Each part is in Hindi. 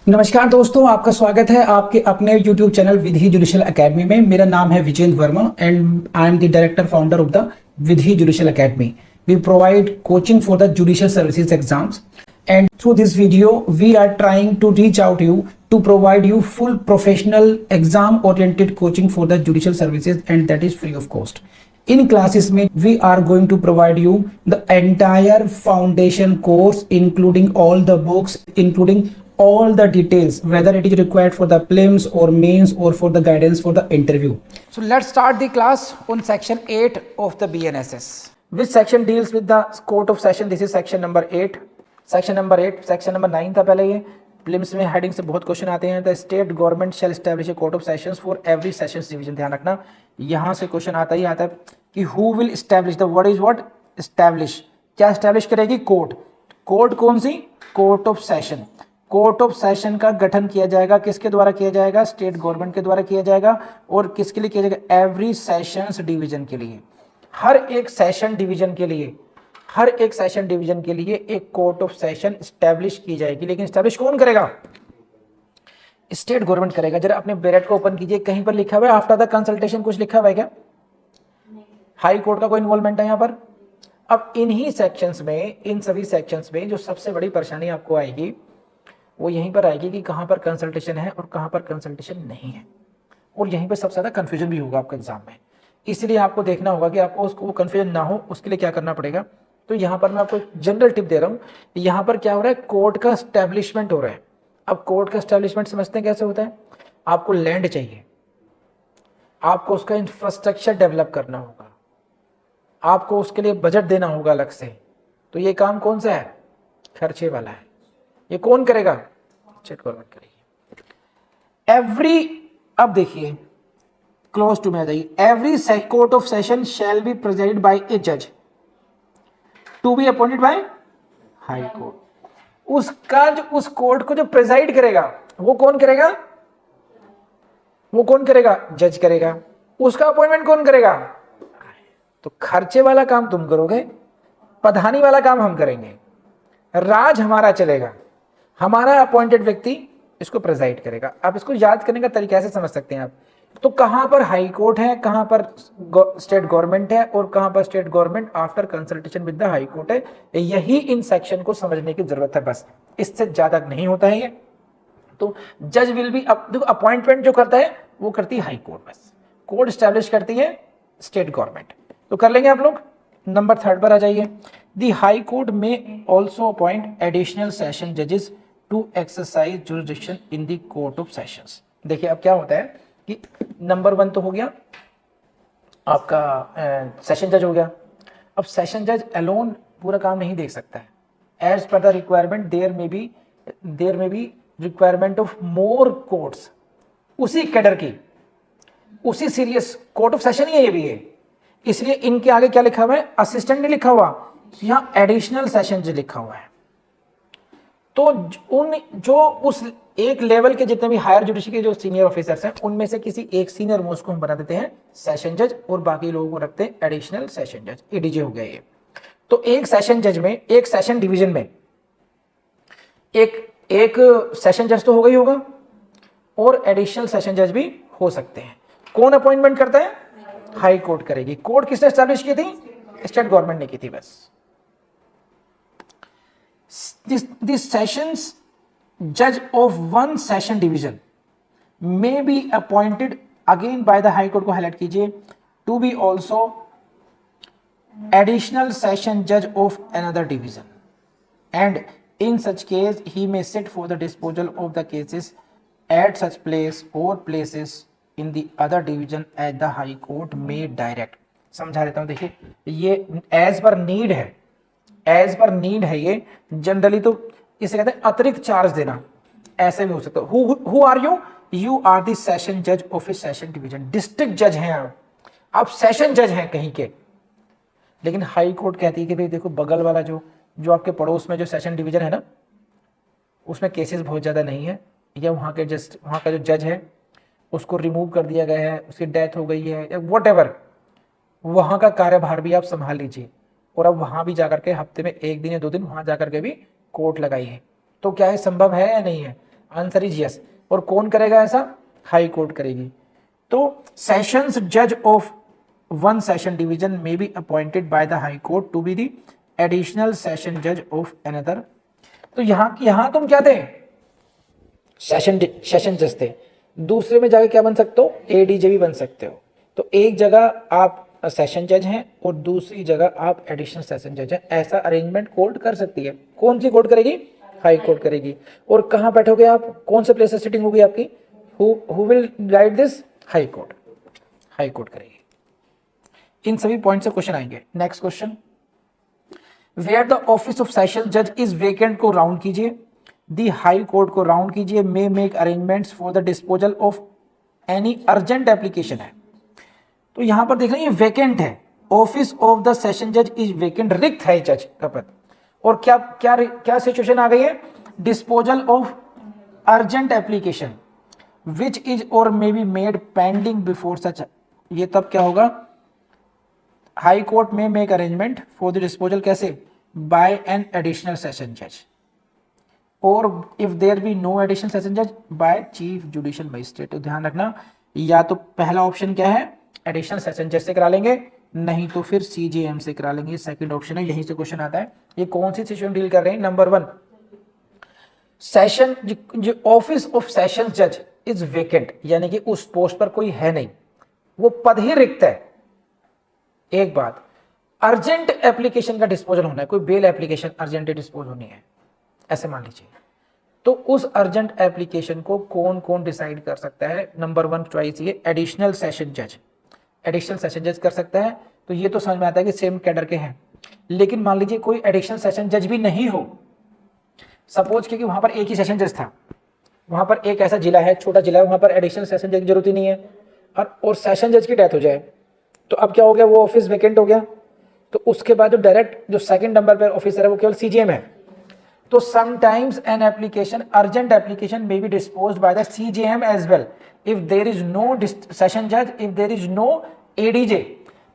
नमस्कार दोस्तों, आपका स्वागत है आपके अपने YouTube channel Vidhi judicial academy में। मेरा नाम है Vijendra Verma and I am the director founder of the Vidhi judicial academy. We provide coaching for the judicial services exams, and through this video we are trying to reach out to you to provide you full professional exam oriented coaching for the judicial services, and that is free of cost. In classes में we are going to provide you the entire foundation course including all the books, including all the details, whether it is required for the prelims or mains or for the guidance for the interview. So let's start the class on section 8 of the BNSS. Which section deals with the court of session? This is section number 8. Section number 8, section number 9 था पहले। ये प्रीलिम्स में हेडिंग से बहुत क्वेश्चन आते हैं। The state government shell establish a court of sessions for every sessions division. ध्यान रखना, यहाँ से क्वेश्चन आता ही आता है कि who will establish the what is what establish, क्या एस्टैब्लिश करेगी? कोर्ट। कोर्ट कौन सी? Court of session. Court of session का गठन किया जाएगा, किसके द्वारा किया जाएगा? स्टेट गवर्नमेंट के द्वारा किया जाएगा। और किसके लिए किया जाएगा? एवरी सेशंस डिवीजन के लिए। हर एक सेशन डिवीजन के लिए, हर एक सेशन डिवीजन के लिए एक कोर्ट ऑफ सेशन स्टैब्लिश की जाएगी। लेकिन स्टैब्लिश कौन करेगा? स्टेट गवर्नमेंट करेगा। जरा अपने ब्रैकेट को ओपन कीजिए, कहीं पर लिखा हुआ है आफ्टर द कंसल्टेशन, कुछ लिखा हुआ है क्या? हाई कोर्ट का कोई इन्वॉल्वमेंट है यहाँ पर? अब इन्हीं सेक्शंस में, इन सभी सेक्शंस में जो सबसे बड़ी परेशानी आपको आएगी वो यहीं पर आएगी कि कहाँ पर कंसल्टेशन है और कहाँ पर कंसल्टेशन नहीं है। और यहीं पर सबसे ज्यादा कंफ्यूजन भी होगा आपके एग्जाम में। इसलिए आपको देखना होगा कि आपको उसको कंफ्यूजन ना हो, उसके लिए क्या करना पड़ेगा। तो यहाँ पर मैं आपको एक जनरल टिप दे रहा हूँ। यहाँ पर क्या हो रहा है? कोर्ट का स्टैब्लिशमेंट हो रहा है। अब कोर्ट का स्टैब्लिशमेंट समझते हैं कैसे होता है? आपको लैंड चाहिए, आपको उसका इंफ्रास्ट्रक्चर डेवलप करना होगा, आपको उसके लिए बजट देना होगा अलग से। तो ये काम कौन सा है? खर्चे वाला है। ये कौन करेगा? स्टेट गवर्नमेंट करेगी। एवरी, अब देखिए क्लोज टू में आ जाइए। Every court of session shall be presided by a जज to be appointed by high court. उसका जो, उस कोर्ट को जो प्रेजाइड करेगा वो कौन करेगा? वो कौन करेगा? जज करेगा। उसका अपॉइंटमेंट कौन करेगा? तो खर्चे वाला काम तुम करोगे, प्रधानी वाला काम हम करेंगे। राज हमारा चलेगा, हमारा अपॉइंटेड व्यक्ति इसको प्रेजाइड करेगा। आप इसको याद करने का तरीका ऐसे समझ सकते हैं आप। तो कहां पर हाई कोर्ट है, कहां पर स्टेट गवर्नमेंट है और कहां पर state government after consultation with the high court है। यही इन सेक्शन को समझने की जरूरत है, बस इससे ज्यादा नहीं होता है ये। तो जज विल बी, अपॉइंटमेंट जो करता है वो करती है हाई कोर्ट, बस कोर्ट स्टैब्लिश करती है स्टेट गवर्नमेंट। तो कर लेंगे आप लोग। नंबर 3 पर आ जाइए। The high court may also appoint additional session जजेस to exercise jurisdiction in the court of sessions. देखिए अब क्या होता है कि नंबर 1 तो हो गया आपका सेशन जज हो गया। अब सेशन जज अलोन पूरा काम नहीं देख सकता है। As per the requirement there may be requirement of more courts, उसी कैडर की, उसी सीरियस कोर्ट ऑफ सेशन ही है ये भी है। इसलिए इनके आगे क्या लिखा हुआ है? असिस्टेंट नहीं लिखा हुआ, यहां एडिशनल सेशन जज लिखा हुआ है। तो उन जो उस एक लेवल के जितने भी हायर जुडिशरी के जो सीनियर ऑफिसर्स हैं उनमें से किसी एक सीनियर मोस्ट को हम बना देते हैं सेशन जज और बाकी लोगों को रखते हैं एडिशनल सेशन जज। एडीजे हो गया ये। तो एक सेशन जज में, एक सेशन डिवीजन में एक सेशन जज तो होगा ही होगा और एडिशनल सेशन जज भी हो सकते हैं। कौन अपॉइंटमेंट करता है? हाई कोर्ट करेगी। कोर्ट किसने एस्टैब्लिश की थी? स्टेट गवर्नमेंट ने की थी बस। This sessions judge of one session division may be appointed again by the high court को हाईलाइट कीजिए to be also additional session judge of another division, and in such case he may sit for the disposal of the cases at such place or places in the other division as the high court may direct। समझा देता हूं। देखिए ये एज पर नीड है, एज पर नीड है ये। जनरली तो इसे कहते हैं अतिरिक्त चार्ज देना, ऐसे भी हो सकता है। Who are you? You are the session जज of A session division. District जज हैं आप सेशन जज हैं कहीं के। लेकिन हाई कोर्ट कहती है कि भाई देखो बगल वाला जो आपके पड़ोस में जो सेशन डिवीजन है ना, उसमें केसेस बहुत ज्यादा नहीं है, या वहां का जो जज है उसको रिमूव कर दिया गया है, उसकी डेथ हो गई है या वट एवर, वहां का कार्यभार भी आप संभाल लीजिए। और अब वहां भी जाकर के हफ्ते में 1 दिन या 2 दिन वहां जाकर के भी कोर्ट लगाई है। तो क्या ये संभव है या नहीं है? Answer is yes. और कौन करेगा ऐसा? हाई कोर्ट करेगी। तो सेशंस जज of one session division may be appointed bye the high court to be the additional session जज ऑफ अनदर। तो यहां तुम क्या थे? सेशन जज थे। दूसरे में जाके क्या बन सकते हो? एडीजे भी बन सकते हो। तो एक जगह आप सेशन जज हैं और दूसरी जगह आप एडिशनल सेशन जज हैं। ऐसा अरेंजमेंट कोर्ट कर सकती है। कौन सी कोर्ट करेगी? हाई कोर्ट करेगी। और कहां बैठोगे आप? कौन से प्लेस से सिटिंग होगी आपकी? Who will guide this? High court. High court करेगी। इन सभी पॉइंट से क्वेश्चन आएंगे। Next question, where the office of session जज इज वेकेंट को राउंड कीजिए, दी हाई कोर्ट को राउंड कीजिए, may make arrangements for the disposal of any urgent application है। तो यहां पर देख रहे हैं ये वेकेंट है, ऑफिस ऑफ द सेशन जज इज वेकेंट, रिक्त है जज का पद। और क्या क्या क्या सिचुएशन आ गई है? Disposal of urgent application which is और may be made pending before such. ये तब क्या होगा? High court may make arrangement for the disposal, कैसे? बाय एन एडिशनल सेशन जज, और if there be no additional session जज बाय चीफ जुडिशियल मजिस्ट्रेट। तो ध्यान रखना, या तो पहला ऑप्शन क्या है? एडिशनल सेशन जज से करा लेंगे, नहीं तो फिर सीजेएम से करा लेंगे। सेकंड ऑप्शन है, यहीं से क्वेश्चन आता है। ये कौन सी सिचुएशन डील कर रहे हैं? नंबर 1, सेशन जो ऑफिस ऑफ सेशन जज इज वेकेंट, यानी कि उस पोस्ट पर कोई है नहीं, वो पद ही रिक्त है। एक बात, अर्जेंट एप्लीकेशन का डिस्पोजल होना है, कोई बेल एप्लीकेशन अर्जेंट डिस्पोज होनी है, ऐसे मान लीजिए। तो उस अर्जेंट एप्लीकेशन को कौन कौन डिसाइड कर सकता है? नंबर 1 चॉइस ये एडिशनल सेशन जज। एडिशनल सेशन जज कर सकता है। तो ये तो समझ में आता है कि सेम कैडर के हैं। लेकिन मान लीजिए कोई एडिशनल सेशन जज भी नहीं हो, सपोज कि वहां पर एक ही सेशन जज था, वहां पर एक ऐसा जिला है, छोटा जिला है, वहां पर एडिशनल सेशन जज की जरूरत ही नहीं है, और सेशन जज की डेथ हो जाए, तो अब क्या हो गया? वो ऑफिस वेकेंट हो गया। तो उसके बाद जो डायरेक्ट जो सेकंड नंबर पर ऑफिसर है वो केवल सीजीएम है। तो sometimes an application, urgent application may be disposed by the CGM as well if there is no session जज, if there is no ADJ.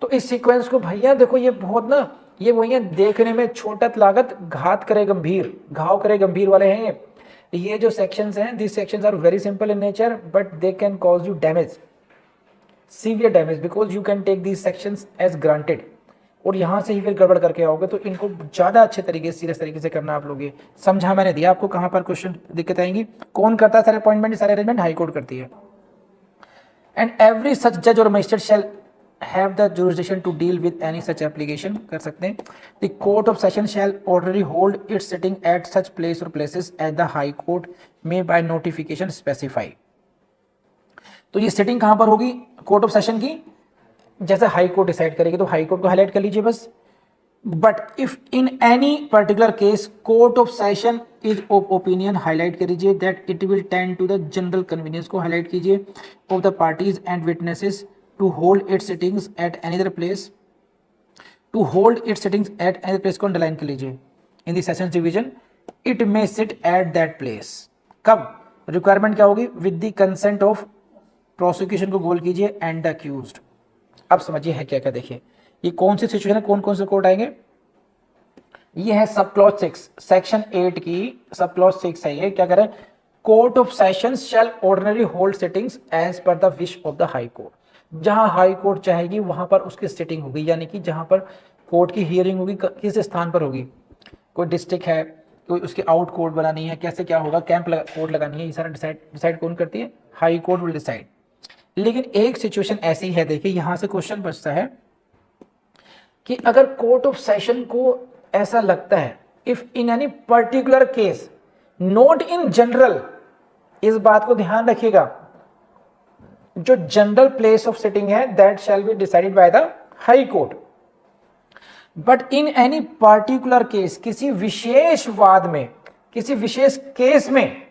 तो इस सीक्वेंस को भैया देखो, ये बहुत ना, ये वही देखने में छोटत लागत घात करे गंभीर, घाव करे गंभीर वाले हैं ये जो सेक्शंस हैं। This sections are very simple in nature but they can cause you damage, severe damage, because you can take these sections as granted. और यहां से ही फिर गड़बड़ करके आओगे, तो इनको ज्यादा अच्छे तरीके से, सीरियस तरीके से करना आप लोग। ये समझा मैंने दिया आपको, कहां पर क्वेश्चन दिक्कत आएंगी। कौन करता है सारे अपॉइंटमेंट, सारे अरेंजमेंट? हाई कोर्ट करती है। एंड एवरी सच जज और magistrate shall have the jurisdiction to deal with any such application, कर सकते हैं। The court of session shall orderly hold its sitting at such place और places as the high court may by notification specify. तो ये सिटिंग कहां पर होगी कोर्ट ऑफ सेशन की? जैसे हाई कोर्ट डिसाइड करेगी, तो हाई कोर्ट को हाईलाइट कर लीजिए बस। But if in any particular case court of session is of opinion, highlight करिए that it will tend to the general convenience को हाईलाइट कीजिए of the parties and witnesses to hold its sittings at any other place, to hold its sittings at any place को अंडरलाइन कर लीजिए। In the sessions division it may sit at that place. कब? रिक्वायरमेंट क्या होगी? With the consent of prosecution को गोल कीजिए एंड द अक्यूज्ड। अब समझिए है क्या क्या, देखिए ये कौन सी सिचुएशन है, कौन कौन से कोर्ट आएंगे। ये है सब क्लॉज 6 सेक्शन 8 की सब क्लॉज 6 है। ये क्या कह रहे हैं? Court of sessions shall ordinary hold sittings as per the wish of the high court. जहां हाई कोर्ट चाहेगी वहां पर उसकी सिटिंग होगी, यानी कि जहां पर कोर्ट की हियरिंग होगी किस स्थान पर होगी? कोई डिस्ट्रिक्ट है, कोई उसकी आउट कोर्ट बनानी है, कैसे क्या होगा, कैंप कोर्ट लगानी है, ये सारा डिसाइड कौन करती है? High court will decide. लेकिन एक सिचुएशन ऐसी है, देखिए यहां से क्वेश्चन बचता है कि अगर कोर्ट ऑफ सेशन को ऐसा लगता है, if in any particular case, not in general, इस बात को ध्यान रखिएगा, जो जनरल प्लेस ऑफ सिटिंग है that shall be decided by the high court. But in any particular case, किसी विशेष वाद में, किसी विशेष केस में,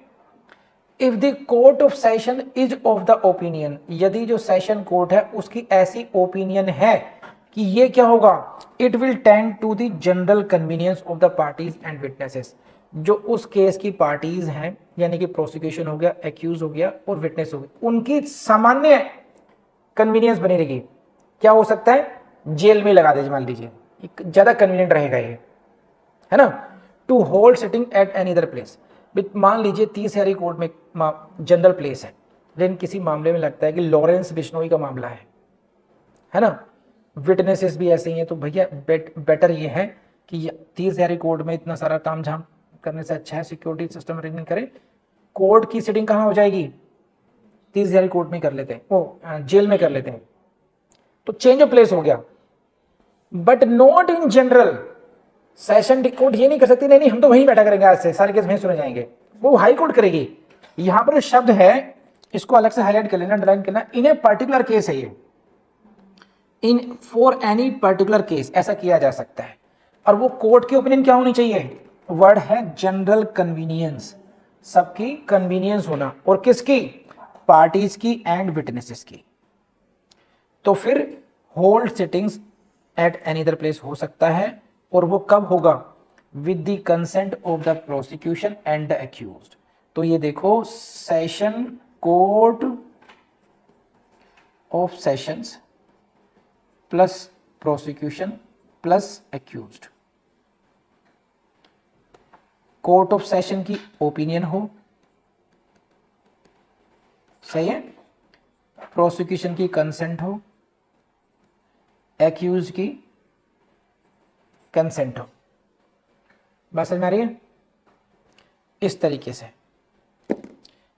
if the court of session is of the opinion, यदि जो सेशन कोर्ट है उसकी ऐसी ओपिनियन है कि ये क्या होगा? It will tend to the general convenience of the parties and witnesses. जो उस केस की पार्टीज हैं, यानी कि प्रोसिक्यूशन हो गया, एक्यूज हो गया और विटनेस हो गया, उनकी सामान्य कन्वीनियंस बनी रहेगी। क्या हो सकता है? जेल में लगा दीजिए, मान लीजिए, ज्यादा कन्वीनियंट रहेगा ये, है ना, to hold sitting at any other place. मान लीजिए 30 कोर्ट में जनरल प्लेस है, लेकिन किसी मामले में लगता है कि लॉरेंस बिश्नोई का मामला है ना, विटनेसेस भी ऐसे ही हैं, तो भैया बेटर ये है कि 30 कोर्ट में इतना सारा काम झाम करने से अच्छा है सिक्योरिटी सिस्टम अरेंजमेंट करें। कोर्ट की सिटिंग कहाँ हो जाएगी, 30 कोर्ट में कर लेते हैं, वो जेल में कर लेते हैं, तो चेंज ऑफ प्लेस हो गया। But not in general, session court ये नहीं कर सकती नहीं हम तो वहीं बैठा करेंगे, आज से सारे केस वहीं सुने जाएंगे, वो हाई कोर्ट करेगी। यहां पर शब्द है, इसको अलग से हाईलाइट कर लेना, अंडरलाइन करना, इन ए पर्टिकुलर केस है ये, in for any particular case ऐसा किया जा सकता है। और वो कोर्ट की ओपिनियन क्या होनी चाहिए, वर्ड है जनरल कन्वीनियंस, सबकी कन्वीनियंस होना, और किसकी, पार्टीज की एंड विटनेसेस की। तो फिर hold sittings at any other place हो सकता है, और वो कब होगा, with the consent of the prosecution and the accused. तो ये देखो, session court of sessions plus prosecution plus accused, court of session की ओपिनियन हो, सही है, प्रोसिक्यूशन की कंसेंट हो, एक्यूज की कंसेंट हो। बात समझ में आ रही है, इस तरीके से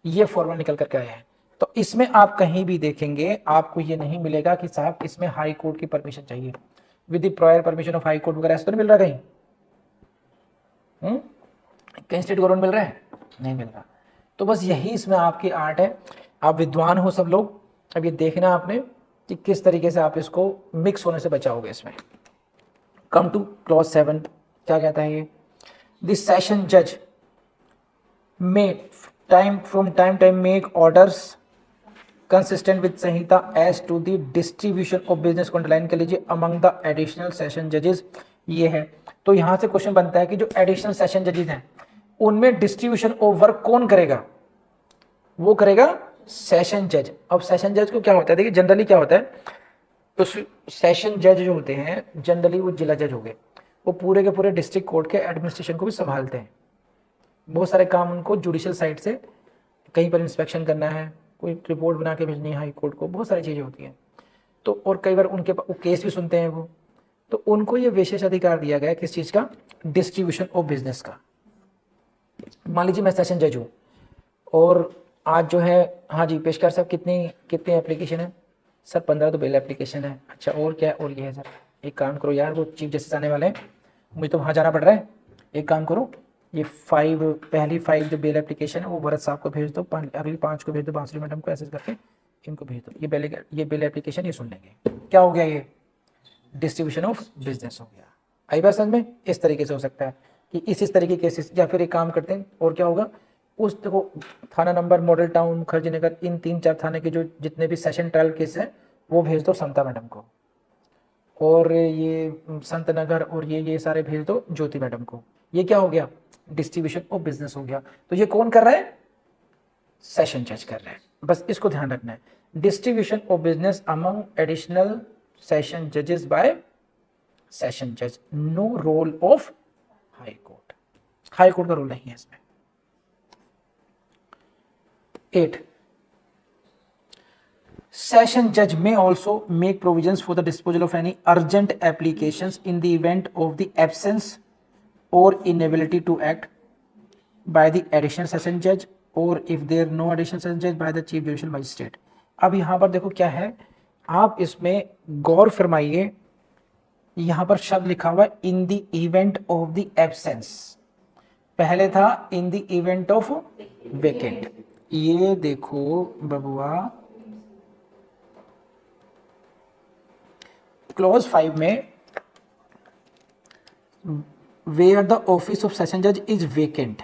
ये फॉर्मूला निकल करके आया है। तो इसमें आप कहीं भी देखेंगे आपको ये नहीं मिलेगा कि साहब इसमें हाई कोर्ट की परमिशन चाहिए, with the prior permission of high court वगैरह, ऐसा तो नहीं मिल रहा कहीं, कहीं स्टेट गवर्नमेंट मिल रहा है, नहीं मिल रहा। तो बस यही इसमें आपकी आर्ट है, आप विद्वान हो सब लोग, अब ये देखना आपने कि किस तरीके से आप इसको मिक्स होने से बचाओगे। इसमें कम टू क्लॉज 7, क्या कहता है ये, दिस सेशन जज may time from time make orders consistent with Sanhita as to the distribution of business को अंडरलाइन कर लीजिए अमंग द एडिशनल सेशन जजेस, ये है। तो यहां से क्वेश्चन बनता है कि जो एडिशनल सेशन जजेस हैं उनमें डिस्ट्रीब्यूशन ऑफ वर्क कौन करेगा, वो करेगा सेशन जज। अब सेशन जज को क्या होता है, देखिए जनरली क्या होता है, तो सेशन जज जो होते हैं जनरली वो जिला जज हो गए, वो पूरे के पूरे डिस्ट्रिक्ट कोर्ट के एडमिनिस्ट्रेशन को भी संभालते हैं। बहुत सारे काम उनको जुडिशियल साइड से, कहीं पर इंस्पेक्शन करना है, कोई रिपोर्ट बना के भेजनी है हाई कोर्ट को, बहुत सारी चीज़ें होती हैं। तो और कई बार उनके वो केस भी सुनते हैं वो, तो उनको ये विशेष अधिकार दिया गया है किस चीज़ का, डिस्ट्रीब्यूशन ऑफ बिजनेस का। मान लीजिए मैं सेशन जज हूँ और आज जो है, हाँ जी पेशकार साहब कितनी एप्लीकेशन है सर, 15 तो बेल एप्लीकेशन है, अच्छा और क्या, और ये है सर, एक काम करो यार, वो चीफ जस्टिस आने वाले हैं, मुझे तो वहाँ जाना पड़ रहा है, एक काम करो ये पहली 5 जो बेल एप्लीकेशन है वो भरत साहब को भेज दो, अगली 5 को भेज दो बांसुरी मैडम को, ऐसे करके इनको भेज दो, ये बेल एप्लीकेशन ये सुन लेंगे। क्या हो गया, ये डिस्ट्रीब्यूशन ऑफ बिजनेस हो गया। आई बात समझ में, इस तरीके से हो सकता है कि इस तरीके के केसेस, या फिर एक काम करते हैं और क्या होगा, उस देखो थाना नंबर, मॉडल टाउन, खर्जी नगर, इन 3-4 थाने के जो जितने भी सेशन ट्रायल केस हैं वो भेज दो समता मैडम को, और ये संत नगर और ये सारे भेज दो ज्योति मैडम को। ये क्या हो गया, डिस्ट्रीब्यूशन ऑफ बिजनेस हो गया। तो ये कौन कर रहा है, सेशन जज कर रहा है, बस इसको ध्यान रखना है। Distribution of business among additional session जजेस बाय सेशन जज, no role of high court, high court का रोल नहीं है इसमें। 8 Session judge may also make provisions for the disposal of any urgent applications in the event of the absence or inability to act by the additional session judge, or if there no additional session judge, by the chief judicial magistrate। अब यहाँ पर देखो क्या है, आप इसमें गौर फरमाइए, यहाँ पर शब्द लिखा हुआ है in the event of the absence, पहले था in the event of vacant. ये देखो बबुआ क्लॉज 5 में where the office of session जज is vacant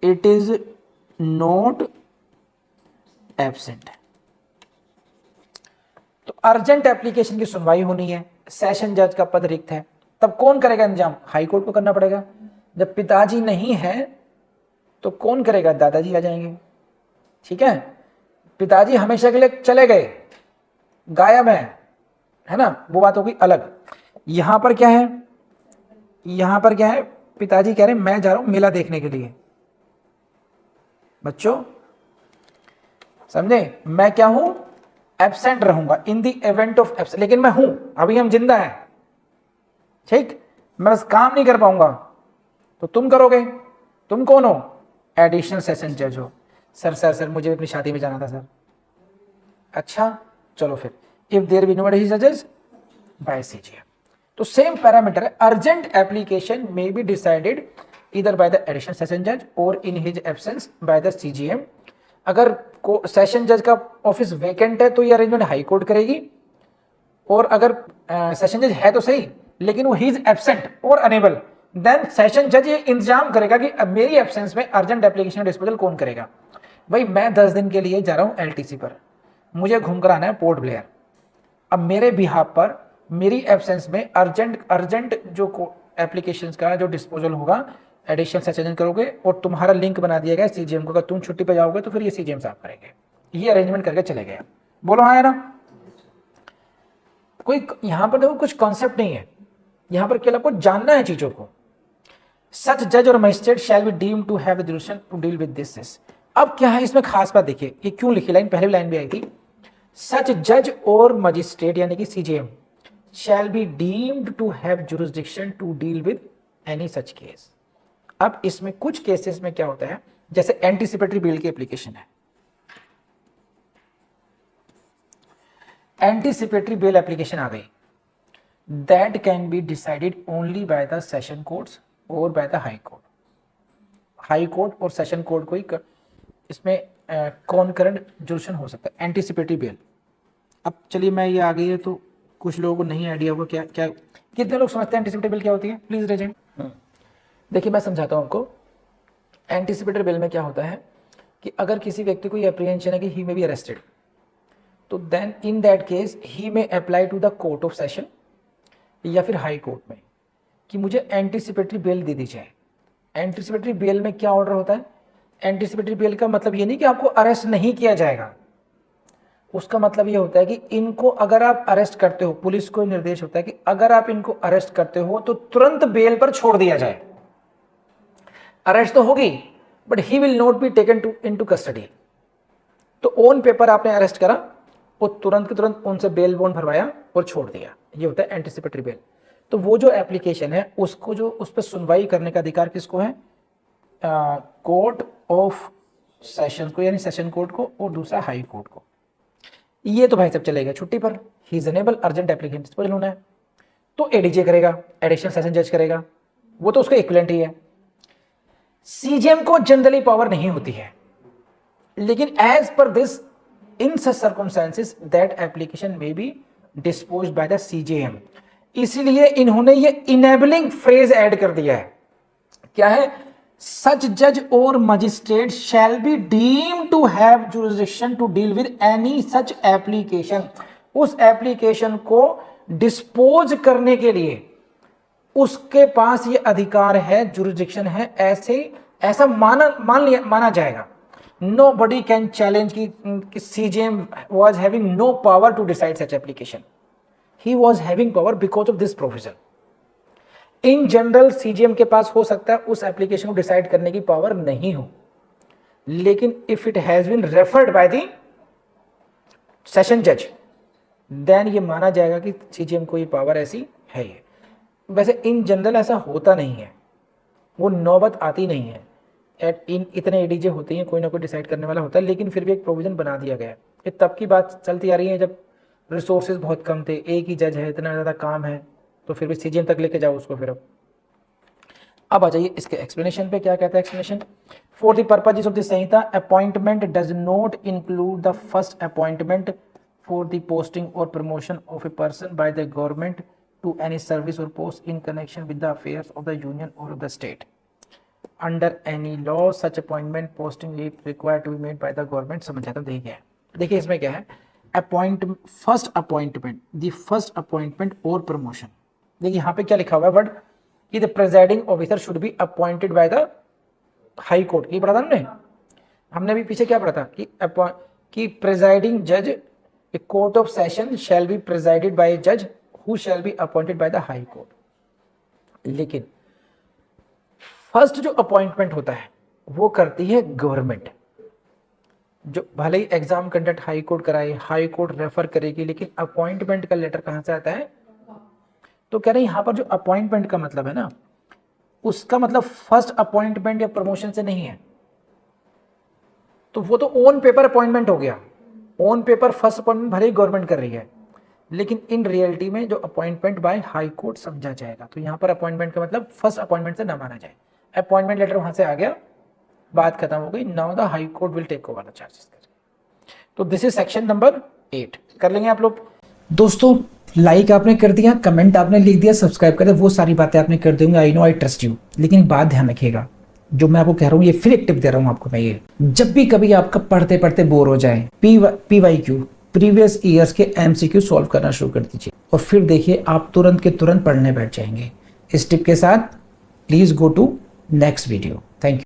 it is not absent. तो अर्जेंट एप्लीकेशन की सुनवाई होनी है, सेशन जज का पद रिक्त है, तब कौन करेगा इंतजाम, हाई कोर्ट को करना पड़ेगा। जब पिताजी नहीं है तो कौन करेगा, दादाजी आ जाएंगे, ठीक है। पिताजी हमेशा के लिए चले गए, गायब है ना, वो बात होगी अलग। यहां पर क्या है, पिताजी कह रहे हैं मैं जा रहा हूं मेला देखने के लिए, बच्चों समझे, मैं क्या हूं, एब्सेंट रहूंगा इन द इवेंट ऑफ एब्सेंट, लेकिन मैं हूं, अभी हम जिंदा हैं, ठीक, मैं बस काम नहीं कर पाऊंगा तो तुम करोगे। तुम कौन हो, एडिशनल सेशन जज हो। सर मुझे अपनी शादी में जाना था सर। अच्छा चलो फिर, if there be no additional जजेस बाय सीजीएम। तो सेम पैरामीटर है, urgent application may be decided either by the additional session जज और in his absence by the CGM. अगर सेशन जज का ऑफिस वेकेंट है तो ये अरेंजमेंट हाई कोर्ट करेगी, और अगर सेशन जज है तो सही लेकिन वो ही इज एब्सेंट और अनेबल, देन सेशन जज ये इंतजाम करेगा कि अब मेरी एब्सेंस में अर्जेंट एप्लीकेशन डिस्पोजल कौन करेगा। भाई मैं 10 दिन के लिए जा रहा हूं एलटीसी पर, मुझे घूमकर आना है पोर्ट ब्लेयर, अब मेरे बिहाफ पर मेरी एब्सेंस में अर्जेंट जो एप्लीकेशंस का जो डिस्पोजल होगा एडिशनल सेशन करोगे, और तुम्हारा लिंक बना दिया गया सीजीएम को, अगर तुम छुट्टी पे जाओगे तो फिर ये सीजीएम साफ करेंगे। ये अरेंजमेंट करके चले गए। बोलो हाँ या ना। कोई यहां पर देखो कुछ कॉन्सेप्ट नहीं है, यहां पर केवल आपको जानना है चीजों को। सच जज और magistrate shall be deemed to have the jurisdiction to deal with this. अब क्या है इसमें खास बात, देखिए ये क्यों लिखी लाइन, पहले लाइन भी आई थी, सच जज और मजिस्ट्रेट यानी कि CGM shall be deemed to have jurisdiction to deal with any such case. अब इसमें कुछ केसेस में क्या होता है, जैसे एंटीसिपेटरी बेल की एप्लीकेशन है, एंटीसिपेटरी बेल एप्लीकेशन आ गई, that can be decided only by the session courts और by the high court. High court और सेशन कोर्ट को ही इसमें कॉन्करेंट जुरिडिक्शन हो सकता है एंटीसिपेटरी बेल। अब चलिए मैं ये आ गई है तो कुछ लोगों को नहीं आइडिया होगा क्या क्या, कितने लोग समझते हैं एंटीसिपेटरी बेल क्या होती है, प्लीज रेज हैंड। देखिए मैं समझाता हूं आपको। एंटीसिपेटरी बेल में क्या होता है कि अगर किसी व्यक्ति को ये अप्रीहेंशन है कि ही मे बी अरेस्टेड, तो then in that case he may apply to the court of session या फिर हाई कोर्ट में कि मुझे एंटीसिपेटरी बेल दे दी जाए। एंटीसिपेटरी बेल में क्या ऑर्डर होता है, एंटीसिपेटरी बेल का मतलब ये नहीं कि आपको अरेस्ट नहीं किया जाएगा, उसका मतलब ये होता है कि इनको अगर आप अरेस्ट करते हो, पुलिस को निर्देश होता है कि अगर आप इनको अरेस्ट करते हो तो तुरंत बेल पर छोड़ दिया जाए। अरेस्ट तो होगी but he will not be taken into custody. तो ऑन पेपर आपने अरेस्ट करा और तुरंत के तुरंत उनसे बेल बॉन्ड भरवाया और छोड़ दिया, ये होता है एंटीसिपेटरी बेल। तो वो जो एप्लीकेशन है उसको जो उस पर सुनवाई करने का अधिकार किसको है, कोर्ट ऑफ सेशन को यानी सेशन कोर्ट को, और दूसरा हाई कोर्ट को। ये तो भाई सब चलेगा छुट्टी पर, he is unable, urgent application disposal होना है तो एडीजे करेगा, एडिशनल सेशन जज करेगा, वो तो उसका इक्विवेलेंट ही है। सीजीएम को जनरली पावर नहीं होती है, लेकिन as per this in such circumstances that application may be disposed by the CGM. इसलिए इन्होंने ये इनेबलिंग फ्रेज ऐड कर दिया है, क्या है, सच जज और magistrate shall be deem to have jurisdiction to deal with any such application. उस एप्लीकेशन को डिस्पोज करने के लिए उसके पास ये अधिकार है, जुरिडिक्शन है, ऐसा माना जाएगा। नो बडी कैन चैलेंज कि CGM was having no power to decide such application, he was having power because of this provision. In general CGM के पास हो सकता है उस एप्लीकेशन को डिसाइड करने की पावर नहीं हो, लेकिन if it has been referred by the session जज देन ये माना जाएगा कि सीजीएम को ये पावर ऐसी है। ये वैसे इन जनरल ऐसा होता नहीं है, वो नौबत आती नहीं है, इन इतने एडीजे होते हैं, कोई ना कोई डिसाइड करने वाला होता है, लेकिन फिर भी एक प्रोविजन बना दिया गया है। ये तब की बात चलती आ रही है जब रिसोर्सेज बहुत कम थे, एक ही जज है, इतना ज़्यादा काम है, तो फिर भी सीजीएम तक लेके जाओ उसको। फिर अब आ जाइए इसके एक्सप्लेनेशन पे, क्या कहता है explanation. For the purposes of the Sanhita appointment does not include the first appointment for the posting और promotion of a person by the government to any service और post in connection with the affairs of the union और of the state under any law. Such appointment posting is required to be made by the government. समझाता हूं, देखिए इसमें क्या है, first appointment, the first appointment और प्रमोशन। देखिए यहाँ पे क्या लिखा हुआ है वर्ड, कि the presiding officer should be appointed bye the high court. ये पढ़ा था हमने भी पीछे क्या पढ़ा था कि प्रेजाइडिंग जज a court of session shall be presided by a जज who shall be appointed bye the high court. लेकिन फर्स्ट जो अपॉइंटमेंट होता है वो करती है गवर्नमेंट, जो भले ही एग्जाम कंडक्ट हाई कोर्ट कराए, हाई कोर्ट रेफर करेगी, लेकिन अपॉइंटमेंट का लेटर कहाँ से आता है? तो कह रहे हैं यहाँ पर जो अपॉइंटमेंट का मतलब है ना, उसका मतलब फर्स्ट अपॉइंटमेंट या प्रमोशन से नहीं है, तो वो तो ऑन पेपर अपॉइंटमेंट हो गया। ऑन पेपर फर्स्ट अपॉइंटमेंट भले ही गवर्नमेंट कर रही है, लेकिन इन रियलिटी में जो अपॉइंटमेंट बाय हाई कोर्ट समझा जाएगा। तो यहाँ पर अपॉइंटमेंट का मतलब फर्स्ट अपॉइंटमेंट से ना माना जाए। अपॉइंटमेंट लेटर वहां से आ गया, बात खत्म हो गई। Now the high court will take over the charges. तो दिस इज सेक्शन नंबर 8। कर लेंगे आप लोग। दोस्तों लाइक आपने कर दिया, कमेंट आपने लिख दिया, सब्सक्राइब कर दिया, वो सारी बातें आपने कर देंगे। I know, I trust you. लेकिन एक बात ध्यान रखिएगा, जो मैं आपको कह रहा हूँ ये फ्री टिप दे रहा हूँ आपको मैं, ये जब भी कभी आपका पढ़ते पढ़ते बोर हो जाए, PYQ प्रीवियस ईयर्स के MCQ सॉल्व करना शुरू कर दीजिए, और फिर देखिए आप तुरंत के तुरंत पढ़ने बैठ जाएंगे। इस टिप के साथ please go to next video.